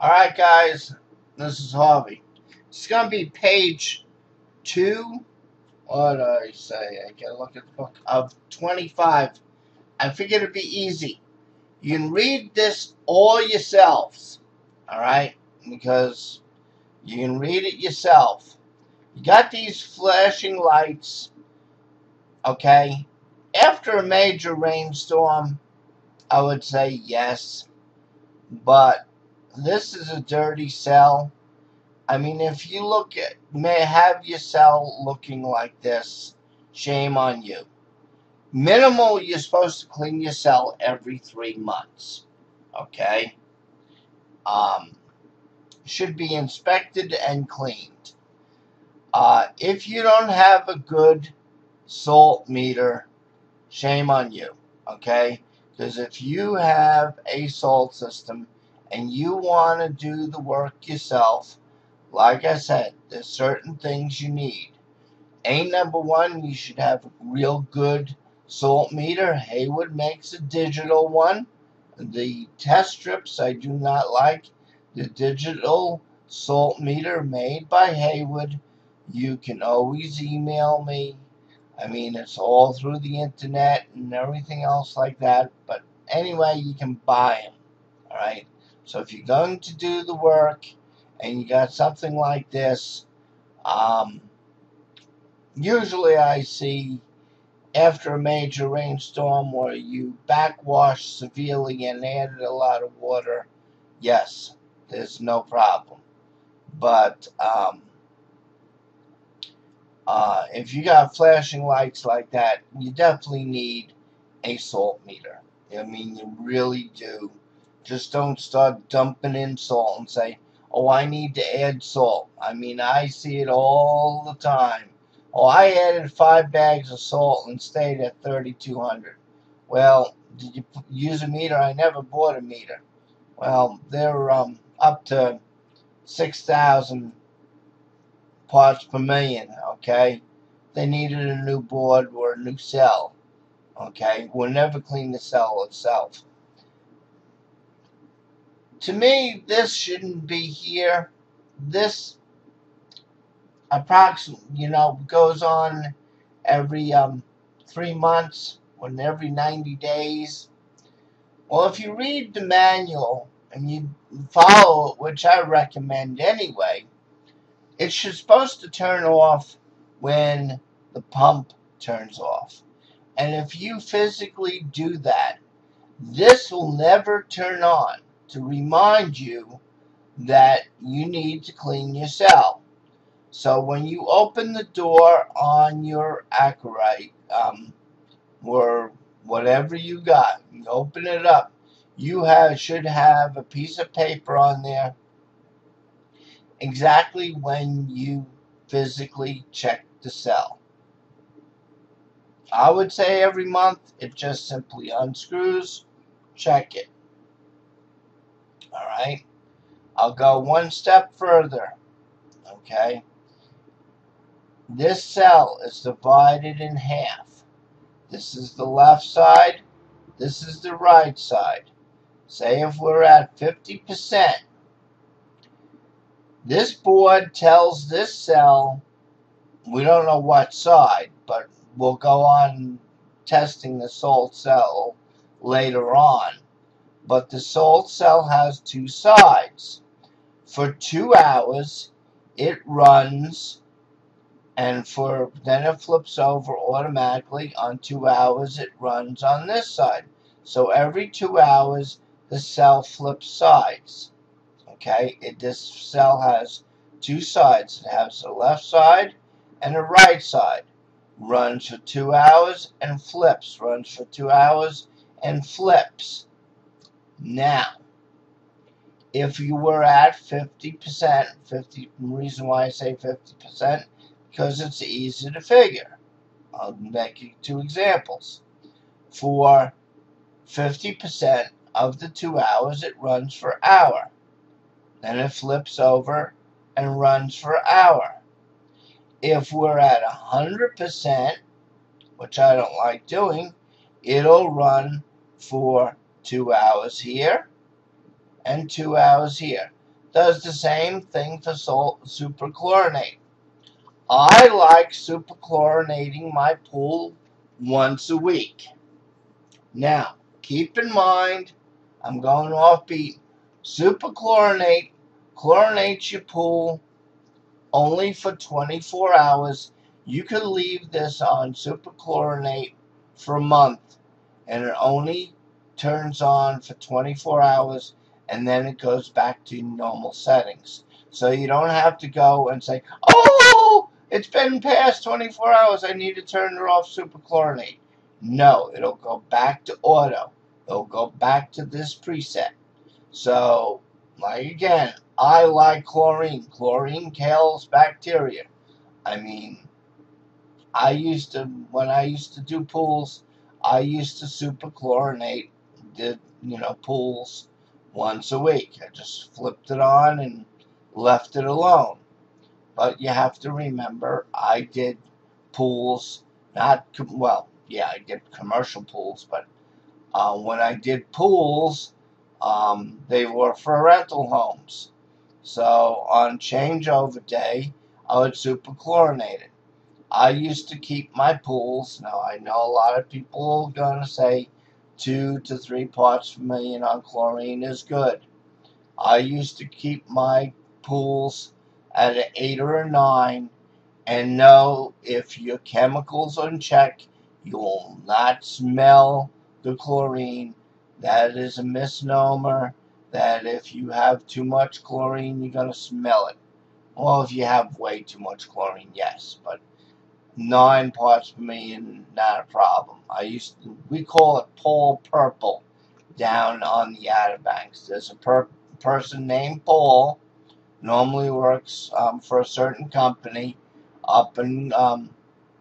Alright guys, this is Harvey. It's going to be page 2, what did I say? I gotta look at the book, of 25. I figured it'd be easy. You can read this all yourselves, alright? Because you can read it yourself. You got these flashing lights, okay? After a major rainstorm, I would say yes, but this is a dirty cell. I mean, if you may have your cell looking like this, shame on you. Minimal, you're supposed to clean your cell every 3 months. Okay? Should be inspected and cleaned. If you don't have a good salt meter, shame on you. Okay? Because if you have a salt system and you want to do the work yourself, like I said, there's certain things you need. Number one, you should have a real good salt meter. Haywood makes a digital one. The test strips I do not like. The digital salt meter made by Haywood, you can always email me. I mean, it's all through the internet and everything else like that. But anyway, you can buy them. Alright? So if you're going to do the work, and you got something like this, usually I see after a major rainstorm where you backwash severely and added a lot of water, yes, there's no problem. But if you got flashing lights like that, you definitely need a salt meter. I mean, you really do. Just don't start dumping in salt and say, oh, I need to add salt. I mean, I see it all the time. Oh, I added 5 bags of salt and stayed at 3,200. Well, did you use a meter? I never bought a meter. Well, they're up to 6,000 parts per million, okay? They needed a new board or a new cell, okay? We'll never clean the cell itself. To me, this shouldn't be here. This approximately, goes on every 3 months or every 90 days. Well, if you read the manual and you follow it, which I recommend anyway, it's supposed to turn off when the pump turns off. And if you physically do that, this will never turn on to remind you that you need to clean your cell. So when you open the door on your AQUA RITE, or whatever you got, you open it up, you should have a piece of paper on there exactly when you physically check the cell. I would say every month. It just simply unscrews, check it. Alright? I'll go one step further. Okay? This cell is divided in half. This is the left side. This is the right side. Say if we're at 50%. This board tells this cell, we don't know what side, but we'll go on testing the salt cell later on. But the salt cell has 2 sides. For 2 hours, it runs, and then it flips over automatically. On 2 hours, it runs on this side. So every 2 hours, the cell flips sides. Okay, this cell has 2 sides. It has the left side and the right side. Runs for 2 hours and flips. Runs for 2 hours and flips. Now, if you were at 50%, the reason why I say 50%, because it's easy to figure. I'll make you 2 examples. For 50% of the 2 hours, it runs for an hour. Then it flips over and runs for an hour. If we're at 100%, which I don't like doing, it'll run for 2 hours here and 2 hours here. does the same thing for superchlorinate. I like superchlorinating my pool once a week. Now, keep in mind, I'm going off beat. Superchlorinate chlorinates your pool only for 24 hours. You could leave this on superchlorinate for a month, and it only turns on for 24 hours, and then it goes back to normal settings. So you don't have to go and say, oh, it's been past 24 hours, I need to turn it off superchlorinate. No, it'll go back to auto. It'll go back to this preset. So, like again, I like chlorine. Chlorine kills bacteria. I mean, when I used to do pools, I used to superchlorinate the pools once a week. I just flipped it on and left it alone. But you have to remember, I did pools, not well, yeah, I did commercial pools, but when I did pools, they were for rental homes. So on changeover day, I would superchlorinate it. I used to keep my pools. Now, I know a lot of people are going to say 2 to 3 parts per million on chlorine is good. I used to keep my pools at an 8 or a 9, and know if your chemicals are in check, you will not smell the chlorine. That is a misnomer, that if you have too much chlorine, you're going to smell it. Well, if you have way too much chlorine, yes, but 9 parts per million, not a problem. We call it Paul Purple down on the Outer Banks. There's a person named Paul, normally works for a certain company up in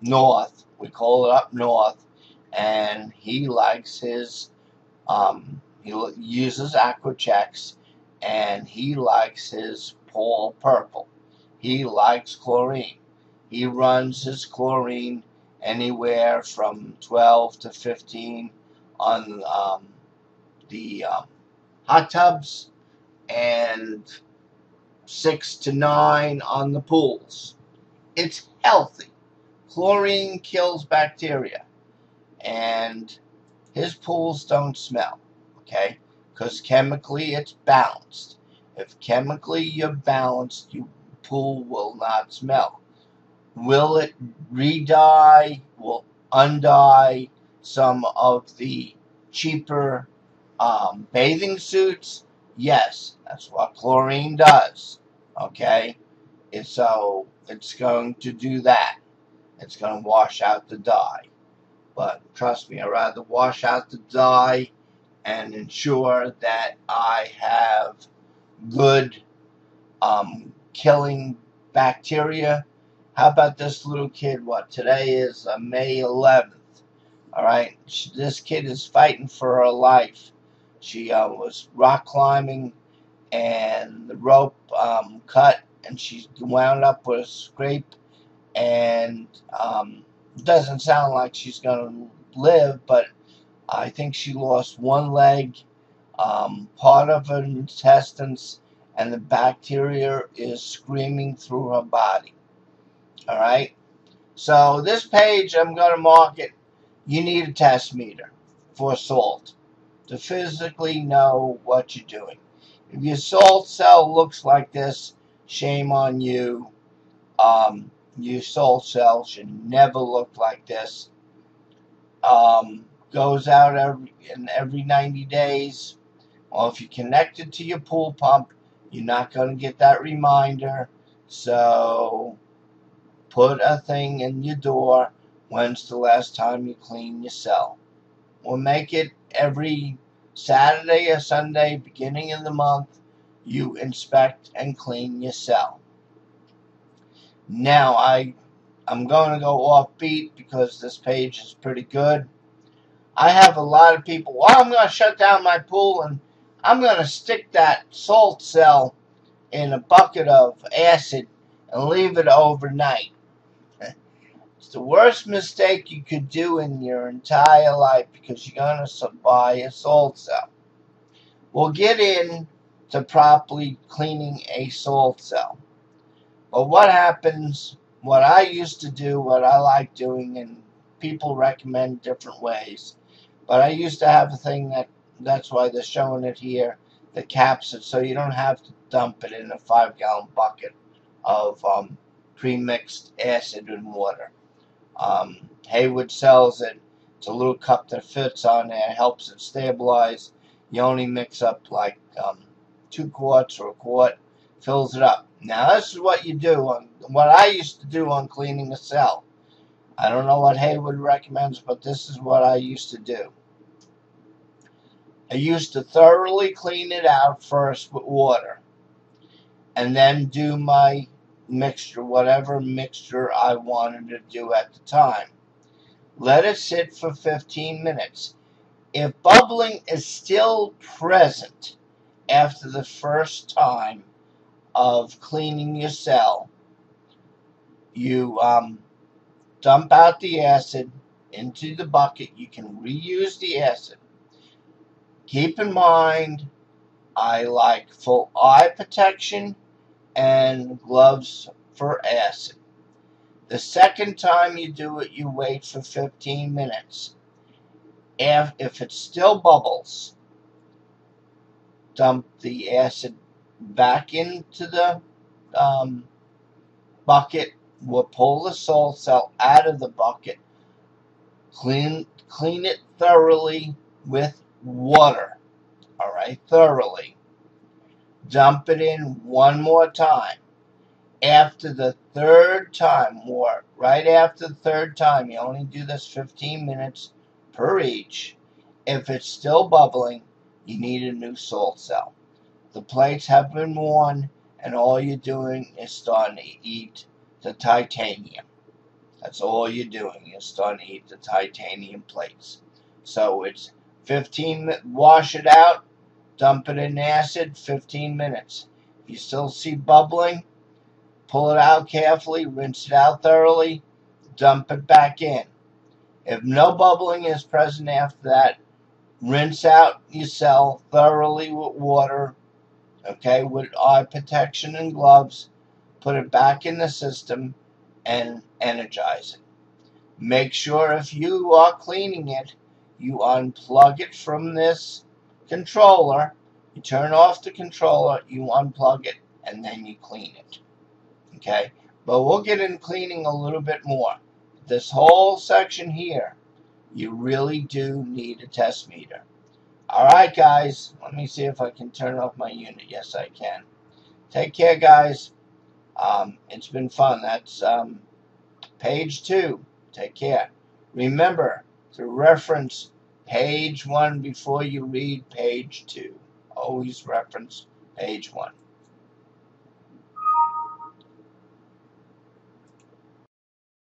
north. We call it up north, and he likes his. He uses AQUA, and he likes his Paul Purple. He likes chlorine. He runs his chlorine anywhere from 12 to 15 on the hot tubs, and 6 to 9 on the pools. It's healthy. Chlorine kills bacteria, and his pools don't smell, okay? Because chemically it's balanced. If chemically you're balanced, your pool will not smell. Will it re-dye, will undye some of the cheaper bathing suits? Yes, that's what chlorine does, okay? So it's going to do that. It's going to wash out the dye. But trust me, I'd rather wash out the dye and ensure that I have good killing bacteria. How about this little kid? Today is May 11th. All right, this kid is fighting for her life. She was rock climbing, and the rope cut, and she wound up with a scrape, and doesn't sound like she's going to live, but I think she lost one leg, part of her intestines, and the bacteria is screaming through her body. All right, so this page, I'm going to mark it. You need a test meter for salt to physically know what you're doing. If your salt cell looks like this, shame on you. Your salt cell should never look like this. Goes out every 90 days. Well, if you connect it to your pool pump, you're not going to get that reminder. So put a thing in your door. When's the last time you cleaned your cell? We'll make it every Saturday or Sunday, beginning of the month, you inspect and clean your cell. Now, I'm going to go offbeat because this page is pretty good. I have a lot of people, well, I'm going to shut down my pool and I'm going to stick that salt cell in a bucket of acid and leave it overnight. It's the worst mistake you could do in your entire life, because you're going to buy a salt cell. We'll get in to properly cleaning a salt cell. But what happens, what I used to do, what I like doing, and people recommend different ways, but I used to have a thing that's why they're showing it here, that caps it so you don't have to dump it in a 5-gallon bucket of pre-mixed acid and water. Haywood sells it. It's a little cup that fits on there. It helps it stabilize. You only mix up like 2 quarts or a quart. Fills it up. Now this is what you do. What I used to do on cleaning a cell. I don't know what Haywood recommends, but this is what I used to do. I used to thoroughly clean it out first with water, and then do my mixture, whatever mixture I wanted to do at the time. Let it sit for 15 minutes. If bubbling is still present after the first time of cleaning your cell, you dump out the acid into the bucket. You can reuse the acid. Keep in mind, I like full eye protection and gloves for acid. The second time you do it, you wait for 15 minutes. If it still bubbles, dump the acid back into the bucket. We'll pull the salt cell out of the bucket. Clean it thoroughly with water. All right, thoroughly. Dump it in one more time. After the third time, or right after the third time, you only do this 15 minutes per each. If it's still bubbling, you need a new salt cell. The plates have been worn, and all you're doing is starting to eat the titanium. That's all you're doing. You're starting to eat the titanium plates. So it's 15 wash it out, dump it in acid, 15 minutes. If you still see bubbling, pull it out carefully, rinse it out thoroughly, dump it back in. If no bubbling is present after that, rinse out your cell thoroughly with water, okay, with eye protection and gloves, put it back in the system, and energize it. Make sure if you are cleaning it, you unplug it from this controller, you turn off the controller, you unplug it, and then you clean it. Okay, but we'll get in cleaning a little bit more. This whole section here, you really do need a test meter. Alright guys, let me see if I can turn off my unit. Yes, I can. Take care, guys. It's been fun. That's page 2. Take care. Remember to reference page 1 before you read page 2. Always reference page 1.